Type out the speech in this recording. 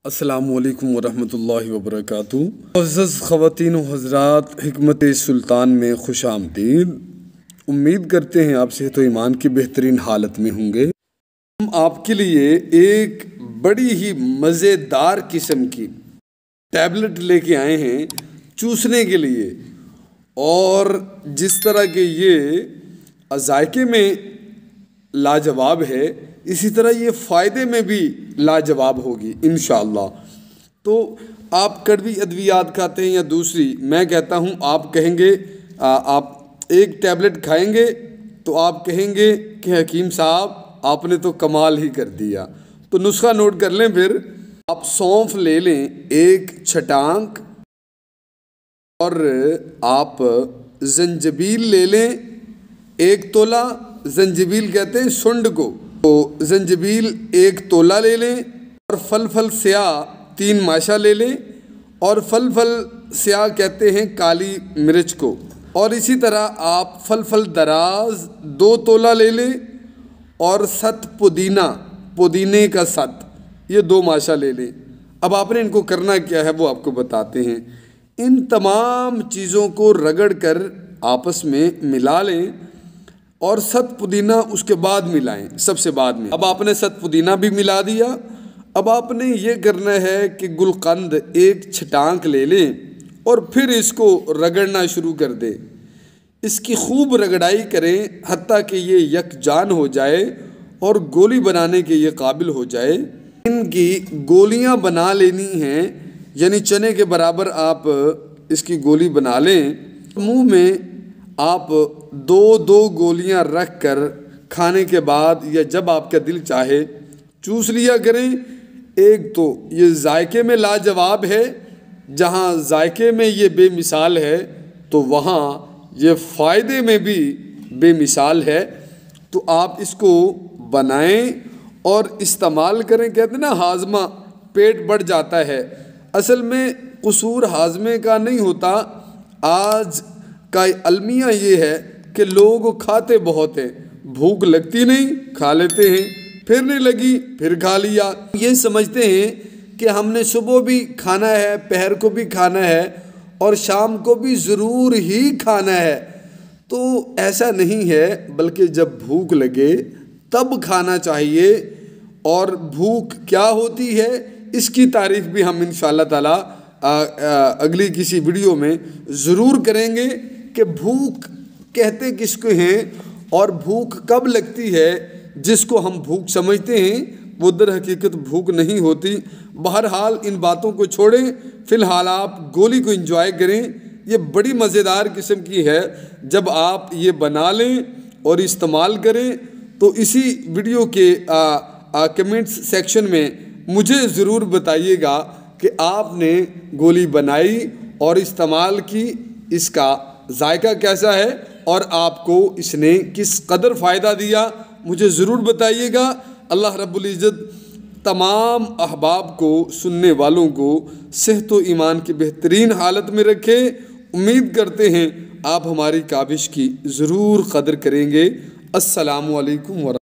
السلام علیکم ورحمۃ اللہ وبرکاتہ۔ معزز خواتین و حضرات، حکمت سلطان میں خوش آمدید۔ امید کرتے ہیں آپ صحت و ایمان کی بہترین حالت میں ہوں گے۔ ہم آپ کے لیے ایک بڑی ہی مزیدار قسم کی ٹیبلٹ لے کے آئے ہیں چوسنے کے لیے، اور جس طرح کہ یہ ذائقے میں لاجواب ہے، اسی طرح یہ فائدے میں بھی لاجواب ہوگی انشاءاللہ۔ تو آپ کڑوی ادویات کھاتے ہیں یا دوسری، میں کہتا ہوں آپ کہیں گے آپ ایک ٹیبلٹ کھائیں گے تو آپ کہیں گے کہ حکیم صاحب آپ نے تو کمال ہی کر دیا۔ تو نسخہ نوٹ کر لیں، پھر آپ سونف لے لیں ایک چھٹانک، اور آپ زنجبیل لے لیں ایک تولہ۔ زنجبیل کہتے ہیں سنڈ کو، تو زنجبیل ایک تولہ لے لیں، اور فلفل سیاہ 3 ماشا لے لیں، اور فلفل سیاہ کہتے ہیں کالی مرچ کو، اور اسی طرح آپ فلفل دراز 2 تولہ لے لیں، اور ست پودینے کا ست یہ 2 ماشا لے لیں۔ اب آپ نے ان کو کرنا کیا ہے وہ آپ کو بتاتے ہیں۔ ان تمام چیزوں کو رگڑ کر آپس میں ملا لیں، اور ست پودینہ اس کے بعد ملائیں، سب سے بعد میں۔ اب آپ نے ست پودینہ بھی ملا دیا، اب آپ نے یہ کرنا ہے کہ گلقند ایک چھٹانک لے لیں، اور پھر اس کو رگڑنا شروع کر دیں۔ اس کی خوب رگڑائی کریں حتیٰ کہ یہ یکجان ہو جائے اور گولی بنانے کے یہ قابل ہو جائے۔ ان کی گولیاں بنا لینی ہیں، یعنی چنے کے برابر آپ اس کی گولی بنا لیں۔ منہ میں آپ 2 گولیاں رکھ کر کھانے کے بعد یا جب آپ کا دل چاہے چوس لیا کریں۔ ایک تو یہ ذائقے میں لاجواب ہے، جہاں ذائقے میں یہ بے مثال ہے تو وہاں یہ فائدے میں بھی بے مثال ہے۔ تو آپ اس کو بنائیں اور استعمال کریں۔ کہتے ہیں نا ہاضمہ، پیٹ بڑھ جاتا ہے، اصل میں قصور ہاضمے کا نہیں ہوتا۔ آج کا المیہ یہ ہے کہ لوگ کھاتے بہت ہیں، بھوک لگتی نہیں، کھا لیتے ہیں، پھر نہیں لگی پھر کھا لیا۔ یہ سمجھتے ہیں کہ ہم نے صبح بھی کھانا ہے، پہر کو بھی کھانا ہے، اور شام کو بھی ضرور ہی کھانا ہے۔ تو ایسا نہیں ہے، بلکہ جب بھوک لگے تب کھانا چاہیے۔ اور بھوک کیا ہوتی ہے اس کی تعریف بھی ہم انشاءاللہ تعالی اگلی کسی ویڈیو میں ضرور کریں گے کہ بھوک کہتے کس کو ہیں، اور بھوک کب لگتی ہے۔ جس کو ہم بھوک سمجھتے ہیں وہ در حقیقت بھوک نہیں ہوتی۔ بہرحال ان باتوں کو چھوڑیں، فی الحال آپ گولی کو انجوائے کریں۔ یہ بڑی مزیدار قسم کی ہے، جب آپ یہ بنا لیں اور استعمال کریں تو اسی ویڈیو کے کمنٹس سیکشن میں مجھے ضرور بتائیے گا کہ آپ نے گولی بنائی اور استعمال کی، اس کا ذائقہ کیسا ہے، اور آپ کو اس نے کس قدر فائدہ دیا، مجھے ضرور بتائیے گا۔ اللہ رب العزت تمام احباب کو، سننے والوں کو صحت و ایمان کی بہترین حالت میں رکھے۔ امید کرتے ہیں آپ ہماری کاوش کی ضرور قدر کریں گے۔ السلام علیکم ورحمۃ اللہ۔